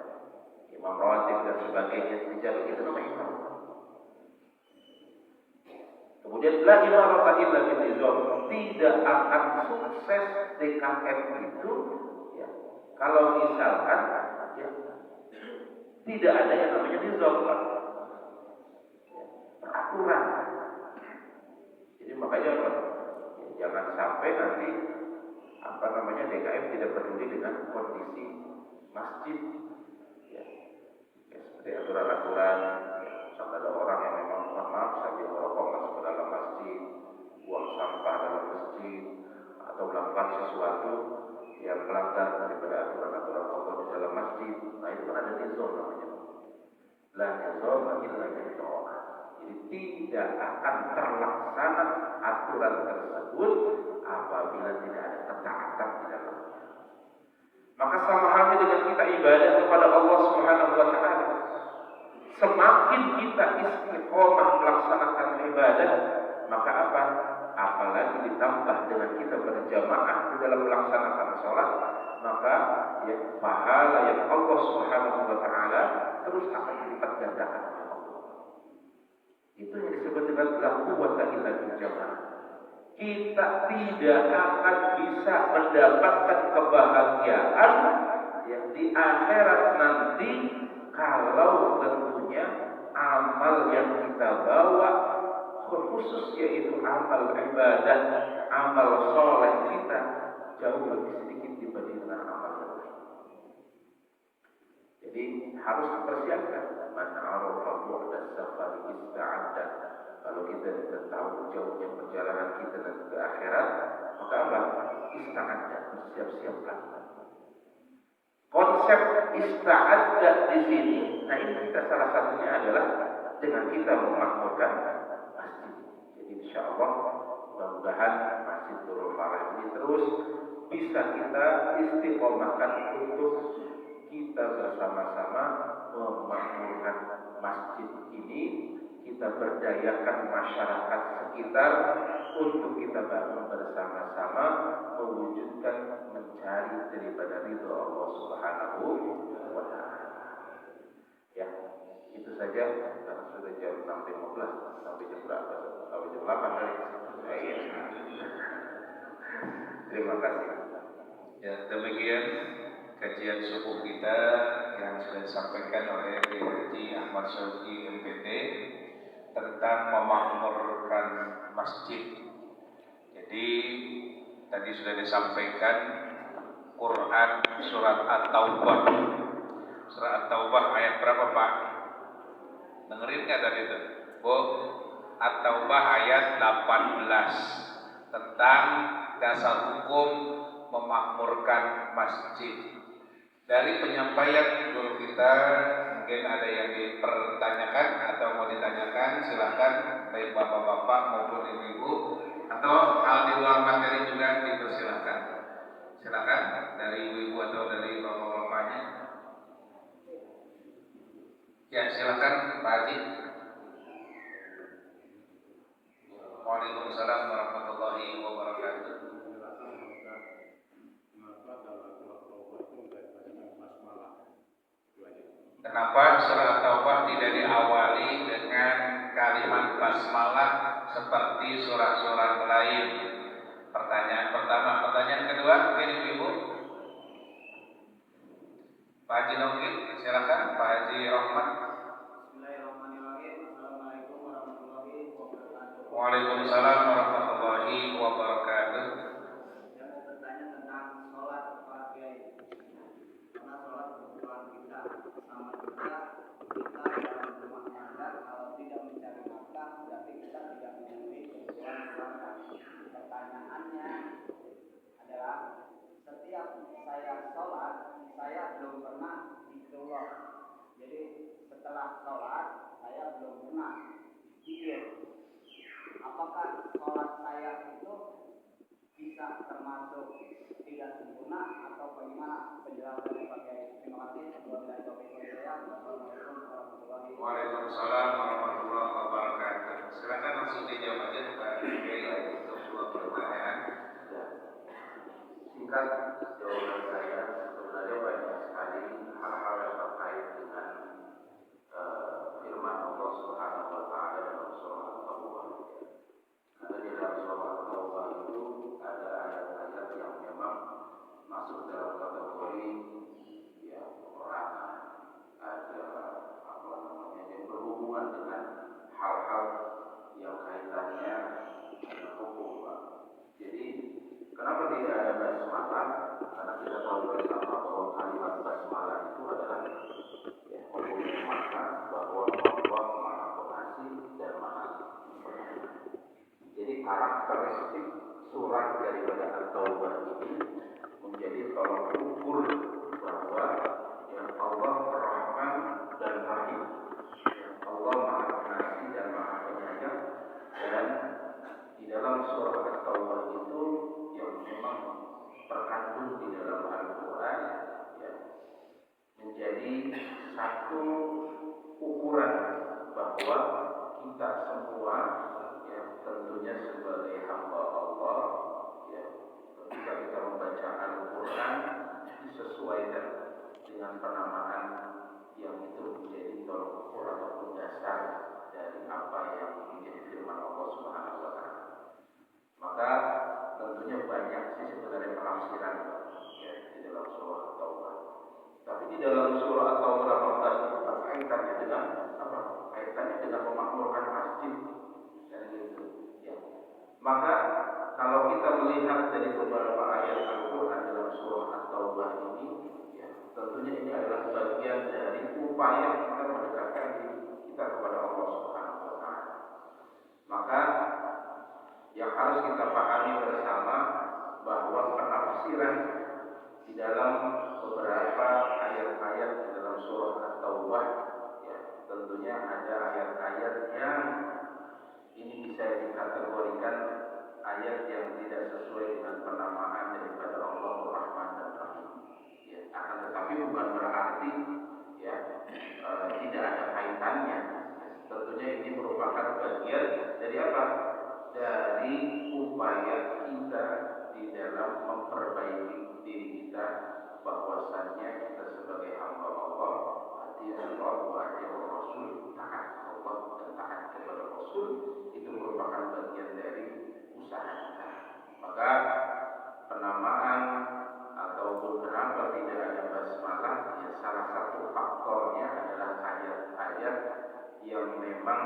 imam rawatib dan sebagainya, dijaga itu namanya imam. Kemudian la imarata illa bil nizam, tidak akan sukses DKM itu ya, kalau misalkan ya, tidak ada yang namanya nizam, peraturan. Jadi makanya ya, jangan sampai nanti DKM tidak peduli dengan kondisi masjid ya, seperti aturan-aturan ya, sampai ada orang yang memang mohon maaf sambil merokok masuk ke dalam masjid, buang sampah dalam masjid, atau melakukan sesuatu yang melanggar daripada aturan-aturan Allah di dalam masjid. Nah itu kan ada nizam namanya. La nizam illa bil ta'ah. Jadi tidak akan terlaksana aturan tersebut apabila tidak ada ketaatan di dalamnya. Maka sama halnya dengan kita ibadah kepada Allah Subhanahu wa taala. Semakin kita istiqomah melaksanakan ibadah, maka apa? Apalagi ditambah dengan kita berjamaah di dalam melaksanakan sholat, maka ya pahala yang Allah Subhanahu wa taala terus akan dilipat gandakan oleh Allah. Itu yang disebut dengan la quwwata illa bil jamaah. Kita tidak akan bisa mendapatkan kebahagiaan yang di akhirat nanti kalau yang kita bawa khusus yaitu amal ibadah, amal soleh kita jauh lebih sedikit dibanding dengan amal yang lain. Jadi harus dipersiapkan. Man arafa bu'da safari ista'adda. Kalau kita tidak tahu jauhnya perjalanan kita nanti ke akhirat, maka apa? Ista'adda, bersiap-siapkan. Konsep ista'adda di sini, nah ini kita salah satunya adalah dengan kita memakmurkan masjid. Jadi insya Allah mudah-mudahan Masjid Nurul Falah ini terus bisa kita istiqomahkan untuk kita bersama-sama memakmurkan masjid ini, kita berdayakan masyarakat sekitar untuk kita bangun bersama-sama mewujudkan mencari daripada ridho Allah Subhanahu wa Ta'ala. Ya, itu saja karena sudah jam 6.15 sampai jam berapa? Sampai jam 8 kali. Terima kasih. Ya, demikian kajian subuh kita yang sudah disampaikan oleh Haji Ahmad Syauqi MPT tentang memakmurkan masjid. Jadi tadi sudah disampaikan Quran surat At-Taubah. Surat At-Taubah ayat berapa Pak? Dengerin nggak tadi itu? Bu, At-Taubah ayat 18 tentang dasar hukum memakmurkan masjid. Dari penyampaian guru kita mungkin ada yang dipertanyakan atau mau ditanyakan, silakan baik bapak-bapak maupun ibu-ibu, atau hal di luar materi juga dipersilakan. Silakan dari ibu-ibu atau dari bapak-bapaknya. Ya, silakan Pak Haji. Waalaikumsalam warahmatullahi wabarakatuh. Kenapa surah Taubah tidak diawali dengan kalimat basmalah seperti surah-surah lain? Pertanyaan pertama. Pertanyaan kedua, mungkin ibu. Pak Haji Nongki, silakan. Pak Haji Rahmat. Bismillahirrahmanirrahim. Assalamualaikum warahmatullahi wabarakatuh. Waalaikumsalam warahmatullahi wabarakatuh. Saya mau bertanya tentang sholat Pak Kiai. Karena sholat kebutuhan kita sama juga kita dalam rumah tangga kalau tidak mencari makan berarti kita tidak memenuhi kebutuhan sholat. Pertanyaannya adalah setiap saya sholat saya belum pernah zikrullah. Jadi setelah sholat saya belum pernah zikir. Apakah sholat saya itu bisa termasuk tidak sempurna atau bagaimana penjelasan sebagai terima kasih. Waalaikumsalam warahmatullahi wabarakatuh. Silakan langsung dijawab aja Pak Kiai untuk dua pertanyaan. Singkat jawaban saya, sebenarnya banyak sekali hal-hal yang terkait dengan firman Allah Subhanahu wa Ta'ala dalam surah At-Taubah. Karena di dalam surah At-Taubah itu ada ayat-ayat yang memang masuk dalam kategori ya peperangan, ada apa namanya yang berhubungan dengan hal-hal yang kaitannya dengan hukum. Jadi kenapa tidak ada basmalah? Karena kita tahu bersama bahwa kalimat basmalah itu adalah ya mempunyai makna bahwa Allah Maha Pengasih dan Maha Penyayang. Jadi karakteristik surat daripada At-Taubah ini menjadi tolak ukur bahwa ya Allah Rahman dan Rahim, ya Allah Maha Pengasih dan Maha Penyayang. Dan di dalam surah At-Taubah itu yang memang terkandung di dalam Al-Quran ya, menjadi satu ukuran bahwa kita semua ya tentunya sebagai hamba Allah ya ketika kita membaca Al-Quran disesuaikan dengan penamaan yang itu menjadi tolak ukur ataupun dasar dari apa yang menjadi firman Allah Subhanahu wa Ta'ala. Maka tentunya banyak sih sebenarnya penafsiran ya, di dalam surah At-Taubah. Tapi di dalam surah At-Taubah 18 itu kaitannya dengan apa? kaitannya dengan memakmurkan masjid dan gitu. Ya. Maka kalau kita melihat dari beberapa ayat Al-Quran dalam surah At-Taubah ini, ya, tentunya ini adalah bagian dari upaya kita mendekatkan diri kita kepada Allah Subhanahu wa Ta'ala. Maka yang harus kita pahami bersama bahwa penafsiran di dalam beberapa ayat-ayat di dalam surah At-Taubah, ya, tentunya ada ayat-ayat yang ini bisa dikategorikan ayat yang tidak sesuai dengan penamaan daripada Allah Rahman dan Rahim. Ya, akan tetapi bukan berarti ya tidak ada kaitannya. Tentunya ini merupakan bagian dari apa? Dari upaya kita di dalam memperbaiki diri kita, bahwasannya kita sebagai hamba Allah, hati Allah wa hati Rasul, taat Allah dan taat kepada Rasul, itu merupakan bagian dari usaha kita. Maka penamaan ataupun kenapa tidak ada basmalah, ya salah satu faktornya adalah ayat-ayat yang memang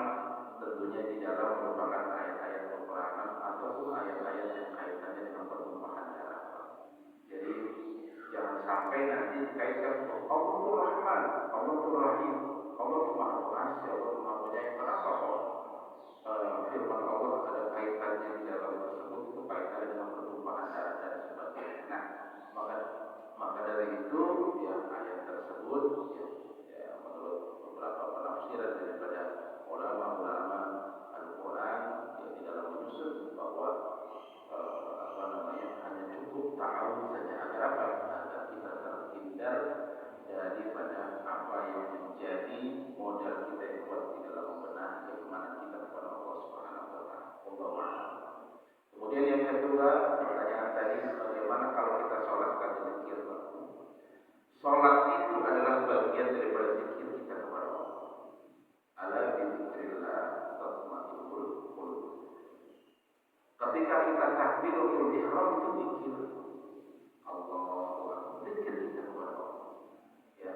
tentunya di dalam merupakan ayat-ayat peperangan ataupun ayat-ayat yang kaitannya dengan pertumpahan darah. Jadi jangan sampai nanti dikaitkan Allah itu Rahman, Allah itu Rahim, Allah itu Maha Pengasih, Allah itu Maha Penyayang. Kenapa kok firman Allah ada kaitannya di dalam tersebut itu kaitannya dengan pertumpahan darah dan sebagainya. Nah, maka dari itu ya ayat tersebut ya menurut beberapa penafsiran daripada ulama-ulama Al-Quran yang di dalam menyusun bahwa hanya cukup ta'awud saja agar apa? Agar kita terhindar daripada apa yang menjadi modal kita yang kuat di dalam membenahi keimanan kita kepada Allah Subhanahu wa Ta'ala. Kemudian yang kedua, pertanyaan tadi, bagaimana kalau kita sholat tadi zikir? Sholat itu adalah bagian daripada zikir kita kepada Allah. Ala bizikrillah tatma'innul qulub. Ketika kita takbiratul ihram itu zikir Allahu Akbar, zikir kita kepada Allah. Ya.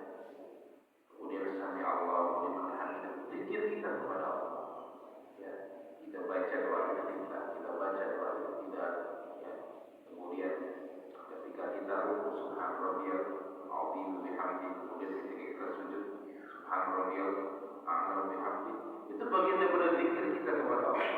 Kemudian sami Allahu liman hamidah, zikir kita kepada Allah. Ya. Kita baca doa kita baca doa kita. Ya. Kemudian ketika kita ruku subhan rabbiyal azim bihamdi, kemudian ketika kita sujud subhan rabbiyal a'la bihamdi, itu bagian daripada zikir kita kepada Allah.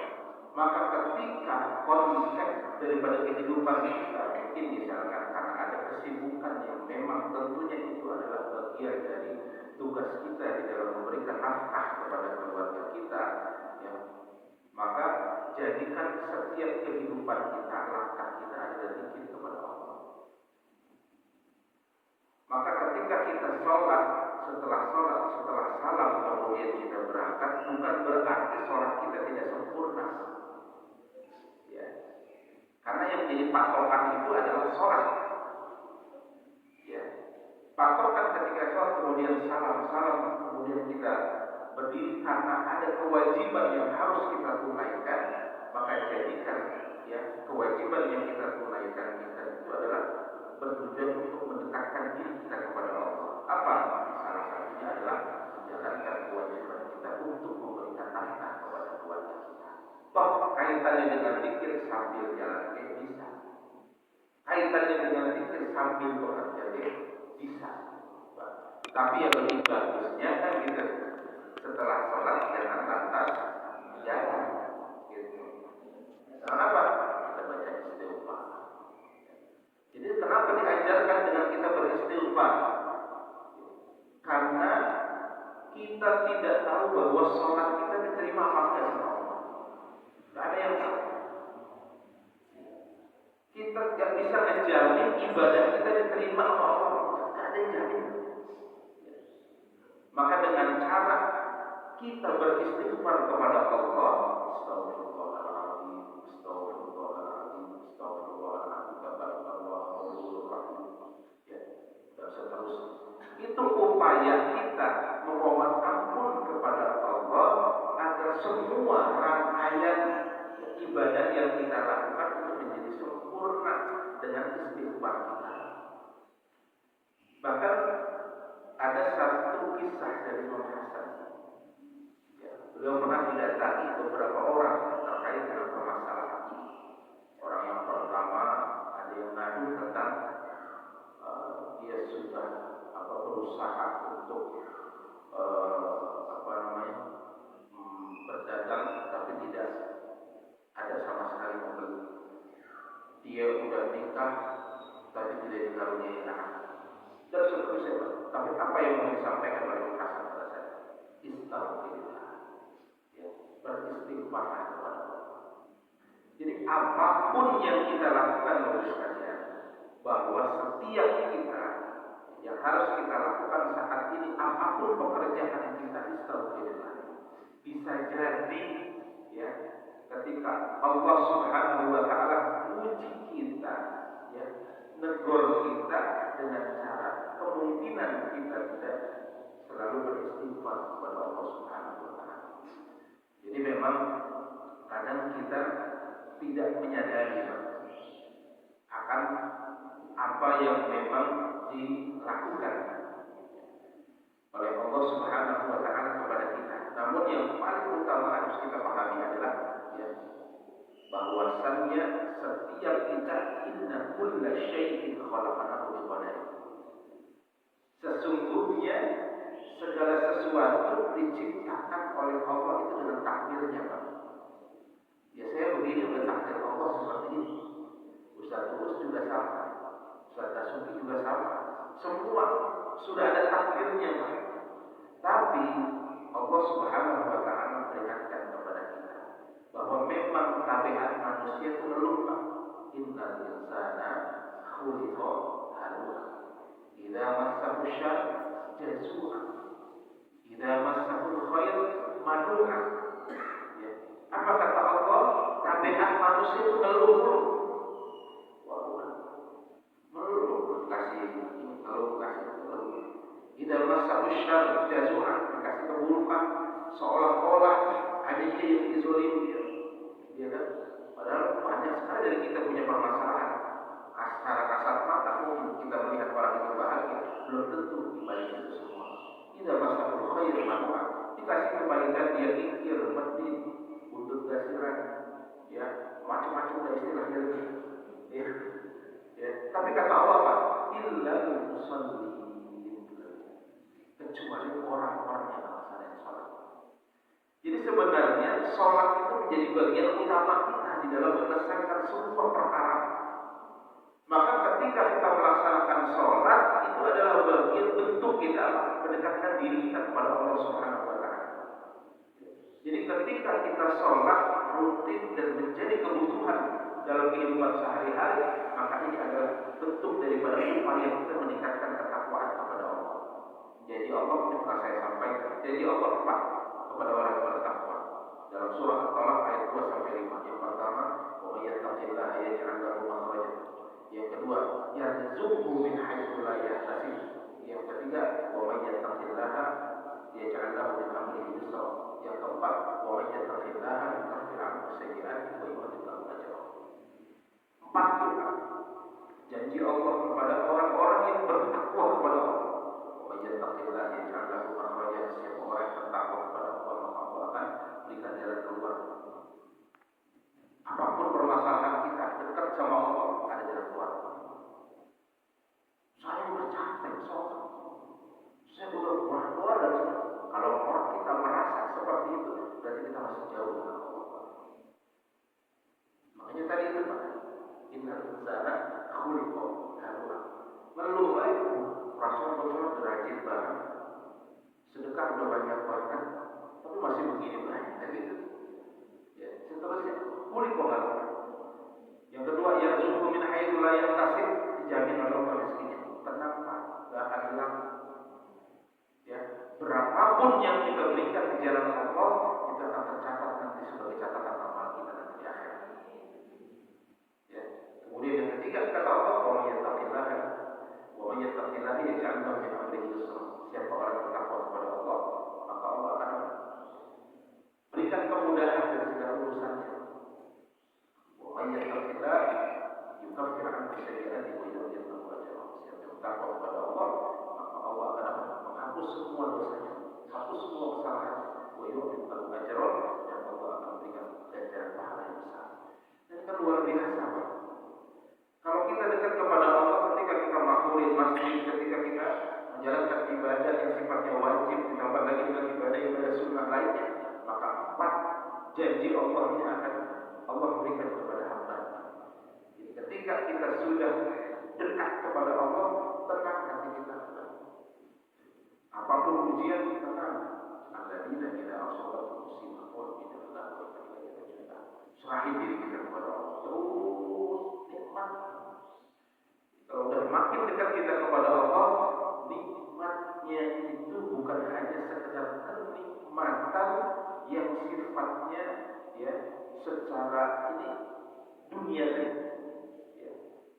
Maka ketika konsep daripada kehidupan kita mungkin misalkan karena ada kesibukan yang memang tentunya itu adalah bagian dari tugas kita di dalam memberikan nafkah kepada keluarga kita, ya, maka jadikan setiap kehidupan kita, langkah kita adalah zikir kepada Allah. Maka ketika kita sholat, setelah salam kemudian kita berangkat, bukan berarti sholat kita tidak sempurna. Ya. Karena yang menjadi patokan itu adalah sholat. Ya. Patokan ketika sholat kemudian salam kemudian kita berdiri karena ada kewajiban yang harus kita tunaikan, maka jadikan ya kewajiban yang kita tunaikan kita itu adalah bertujuan untuk mendekatkan diri kita kepada Allah. Apa? Salah satunya adalah menjalankan kewajiban kita untuk memberikan nafkah kepada keluarga kita. Toh kaitannya dengan zikir sambil jalan bisa. Kaitannya dengan zikir sambil bekerja bisa. Tapi yang lebih bagusnya kan gitu. Setelah sholat jangan lantas jalan. Gitu. Kenapa? Kita baca istighfar. Jadi kenapa diajarkan dengan kita beristighfar? Karena kita tidak tahu bahwa sholat kita diterima apa enggak sama Allah. Tidak ada yang tahu. Kita tidak bisa ngejamin ibadah kita diterima sama Allah. Tidak ada yang jamin. Maka dengan cara kita beristighfar kepada Allah, Astagfirullahaladzim, Astagfirullahaladzim, Astagfirullahaladzim, Tabarakallahu, ya, dan seterusnya. Itu upaya kita memohon ampun kepada Allah agar semua rangkaian ibadah yang kita lakukan itu menjadi sempurna dengan istighfar kita. Bahkan ada satu kisah dari Imam Hasan. Ya, Beliau pernah didatangi beberapa orang terkait dengan permasalahan ini. Orang yang pertama ada yang ngadu tentang dia sudah berusaha untuk berdagang tapi tidak ada sama sekali pembeli. Dia udah nikah tapi tidak dikaruniai anak. Dan seterusnya. Tapi apa yang mau disampaikan oleh Hasan pada saya? Istighfar. Ya, beristighfar kepada Allah. Jadi apapun yang kita lakukan oleh sekalian, bahwa setiap kita yang harus kita lakukan saat ini, apapun pekerjaan yang kita istighfar, bisa jadi ya ketika Allah Subhanahu wa taala uji kita, ya, negur kita dengan cara kemungkinan kita tidak selalu beristighfar kepada Allah Subhanahu wa taala. Jadi memang kadang kita tidak menyadari akan apa yang memang dilakukan oleh Allah Subhanahu wa taala kepada kita. Namun yang paling utama harus kita pahami adalah ya, bahwasannya setiap kita inna kulla syai'in khalaqnahu biqadar. Sesungguhnya segala sesuatu diciptakan oleh Allah itu dengan takdirnya, Pak. Ya saya begini udah takdir Allah seperti ini. Ustaz Tulus juga sama, Ustaz Tasuki juga sama. Semua sudah ada takdirnya, Pak. Tapi Allah Subhanahu wa taala memperingatkan kepada kita bahwa memang tabiat manusia itu ngeluh, Pak. Innal insana khuliqa halu'a. Idza massahu syarr jazua. Idza massahu khair manu'a. Ya. Apa kata Allah? Tabiat manusia itu ngeluh. Idza massahu syarr jazua, dikasih keburukan seolah-olah hanya dia yang dizalimi dia kan? Padahal banyak sekali dari kita punya permasalahan. Secara kasat mata kita melihat orang itu bahagia, belum tentu dibalik itu semua. Idza massahu khair manu'a, dikasih kebaikan dia pikir, medit, buntut gasiran, ya macam-macam dari istilahnya ya. Ya. Tapi kata Allah apa? Illal musallin, kecuali orang-orang yang melaksanakan sholat. Jadi sebenarnya sholat itu menjadi bagian utama kita di dalam menyelesaikan semua perkara. Maka ketika kita melaksanakan sholat, itu adalah bagian bentuk kita mendekatkan diri kita kepada Allah Subhanahu wa taala. Jadi ketika kita sholat rutin dan menjadi kebutuhan dalam kehidupan sehari-hari, maka ini adalah bentuk daripada upaya kita meningkatkan ketakwaan kepada Allah. Jadi Allah pernah saya sampaikan, jadi Allah empat kepada orang yang bertakwa. Dalam surah At-Talaq ayat 2 sampai 5. Yang pertama, wa may yattaqillaha yaj'al lahu makhrajan. Yang kedua, yarzuqhu min haitsu la yahtasib. Yang ketiga, wa may yattaqillaha yaj'al lahu min amrihi yusra. Yang keempat, wa may yattaqillaha yukaffir 'anhu sayyi'atihi wa yu'ti lahu ajran. Empat doa janji Allah kepada orang-orang yang bertakwa kepada Allah. Wa yattaqillaha yaj'al lahu makhrajan. Siapa orang yang bertakwa kepada Allah, maka Allah akan berikan jalan keluar. Apapun permasalahan kita, dekat sama Allah, ada jalan keluar. Saya udah capek sholat, saya udah berdoa dan kalau orang kita merasa seperti itu, berarti kita masih jauh dengan Allah. Makanya tadi itu Pak, innal insana khuliqa halu'a. Ngeluh itu Rasul bersolat rajin banget, sedekah udah banyak banget, tapi masih begini banyak gitu. Ya, seterusnya khuliqa halu'a. Yang kedua, yarzuqhu min haitsu la yahtasib, dijamin oleh Allah rezekinya. Tenang Pak, gak akan hilang. Ya, berapapun yang kita berikan di jalan Allah, itu akan tercatat nanti sebagai catatan amal kita nanti di akhirat. Ya. Kemudian yang ketiga kata Allah, wa may yattaqillaha yaj'al lahu min amrihi yusra. Siapa orang yang bertakwa kepada Allah, maka Allah akan berikan kemudahan dari segala urusannya. Wa may yattaqillaha yukaffir 'anhu sayyi'atihi wa yu'ti lahu ajran. Siapa bertakwa kepada Allah, maka Allah akan menghapus semua dosanya, hapus semua kesalahan, wa luar biasa, Pak. Kalau kita dekat kepada Allah ketika kita makmurin masjid, ketika kita menjalankan ibadah yang sifatnya wajib, ditambah lagi dengan ibadah sunnah lainnya, maka 4 janji Allah ini akan Allah berikan kepada hamba. Jadi ketika kita sudah dekat kepada Allah, tenang hati kita. Apapun ujian, tenang. Alladzina idza asabatuhum musibah serahin diri kita kepada Allah. Terus nikmat. Kalau udah makin dekat kita kepada Allah, nikmatnya itu bukan hanya sekedar kenikmatan yang sifatnya ya secara ini dunia saja, ya,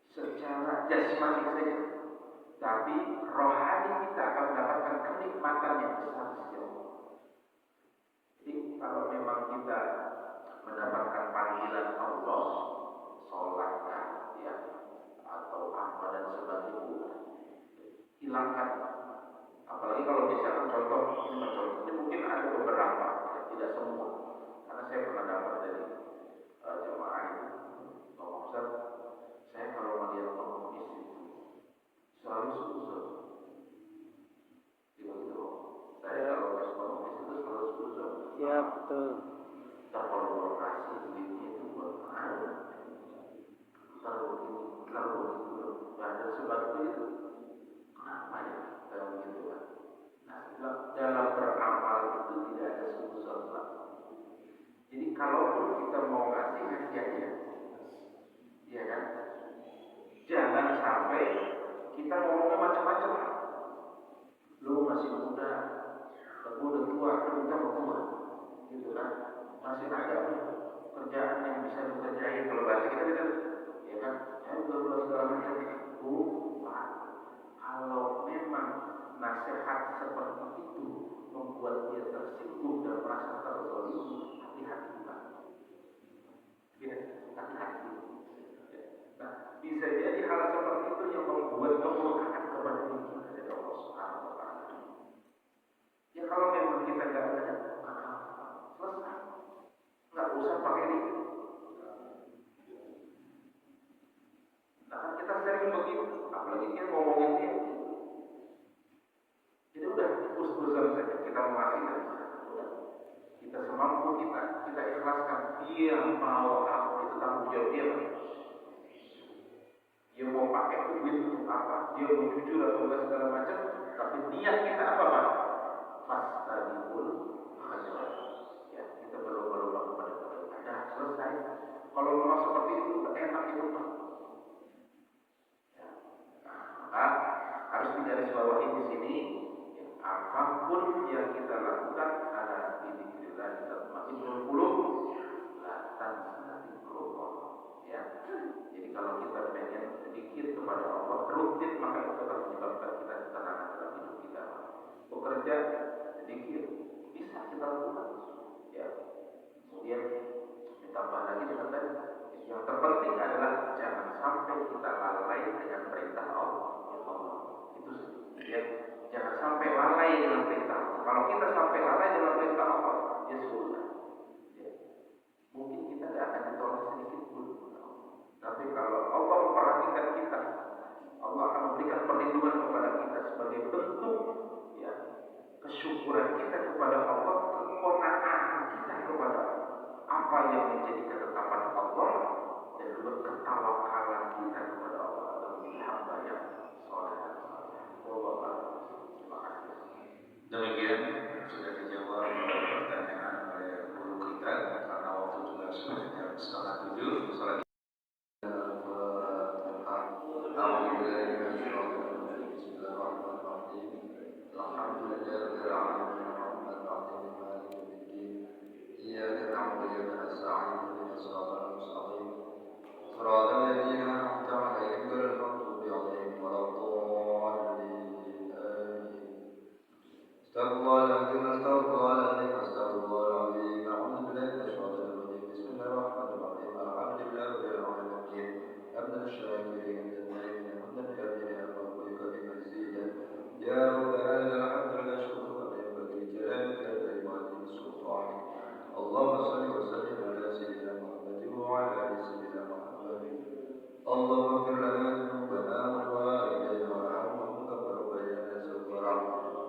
secara jasmani saja, tapi rohani kita akan mendapatkan kenikmatan yang besar sisi Allah. Jadi kalau memang kita mendapatkan panggilan Allah, sholat ya atau apa dan sebagainya, hilangkan. Apalagi kalau misalkan contoh, ini mungkin ada beberapa, ya, tidak semua. Karena saya pernah dapat dari jemaah itu, ngomong, Ustaz, saya kalau melihat ngomong istri selalu suzon. Gitu. Saya kalau pas ngomong istri itu selalu suzon. Ya betul. Kalau lokasi duitnya itu buat mana? Taruh dan sebagainya itu kenapa ya kayak begitu kan? Nah, dalam beramal itu tidak ada suzon, Pak. Jadi kalaupun kita mau ngasih aja, ya kan? Jangan sampai kita ngomongnya macam-macam. Lu masih muda, aku udah tua, aku minta tua, gitu kan? Masih ada kerjaan yang bisa dikerjain kalau bahasa kita gitu, ya kan? Saya udah segala macam. Pak, kalau memang nasihat seperti itu membuat dia tersinggung dan merasa terzalimi, hati-hati, Pak. Ya, hati-hati. Nah, bisa jadi hal seperti itu yang membuat kemurkaan kepada diri kita dari Allah Subhanahu wa Ta'ala. Ya kalau memang kita nggak ada, maka selesai. Nggak usah pakai ini. Nah kan kita sering begitu, apalagi kita ngomongin dia. Jadi udah us-usan saja kita mengasih dan kita semampu kita ikhlaskan. Dia mau apa itu tanggung jawab dia. Dia mau pakai duit untuk apa? Dia mau jujur atau enggak segala macam. Tapi niat kita apa, Pak? Fastabiqul khairat. Ya, kita berlomba-lomba kepada kebaikan. Nah, selesai. Kalau memang seperti itu, enak itu, Pak. Ya. Nah, maka harus digarisbawahi di sini. Ya, apapun yang kita lakukan, ada dzikrillah tatma'innul qulub, la tansa dzikrullah. Ya. Jadi kalau kita pengen sedikit kepada Allah rutin, maka itu akan menyebabkan kita ketenangan dalam hidup kita. Bekerja sedikit bisa kita lakukan, ya. Kemudian ditambah lagi dengan tadi, yang terpenting adalah jangan sampai kita lalai dengan perintah Allah. Itu ya, jangan sampai lalai dengan perintah Allah. Kalau kita sampai lalai dengan perintah Allah, ya sudah. Ya. Mungkin kita tidak akan ditolak sedikit pun. Tapi kalau Allah memperhatikan kita, Allah akan memberikan perlindungan kepada kita sebagai bentuk ya kesyukuran kita kepada Allah, kekonaan kita kepada apa yang menjadi ketetapan Allah, dan juga ketawakalan kita kepada Allah dalam menjadi hamba yang soleh dan saleh. Terima kasih. Demikian sudah dijawab pertanyaan oleh guru kita karena waktu juga sudah jam 6:30. Salat صراط الذين أنعمت عليهم غير المغضوب عليهم ولا الضالين آمين. استغفر الله العظيم استغفر الله العظيم استغفر الله العظيم أعوذ بالله من الشيطان الرجيم بسم الله الرحمن الرحيم الحمد لله رب العالمين حمدا الشاكرين الذين حمدا كثيرا ربك بمزيدا يا ربنا لك الحمد لا شكر لك ينبغي جلالك الكريم سلطانك اللهم صل وسلم على سيدنا محمد وعلى آل سيدنا محمد اللهم اغفر لنا ذنوبنا ولوالدينا وارحمهم كما ربيانا صغيرا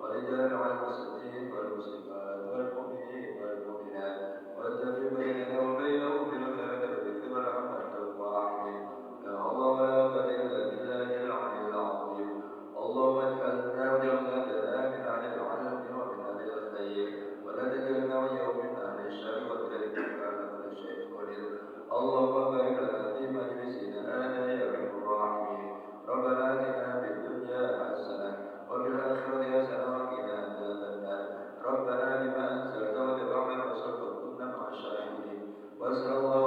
ولجميع المسلمين والمسلمات والمؤمنين والمؤمنات واتقي بيننا وبينهم بالخير واغفر لهم انت الراحمين لا حول ولا قوة الا بالله العلي العظيم اللهم اجعلنا وجعلنا من اهل العلم ومن اهل الخير ولا تجعلنا ويوم من اهل الشر وذلك كان كل شيء قدير اللهم بارك لنا في مجلسنا هذا يا ارحم الراحمين ربنا اتنا في الدنيا حسنه وفي الاخره حسنه وقنا عذاب النار ربنا لما انزلت وتبعنا وصدقنا مع الشاهدين واسال الله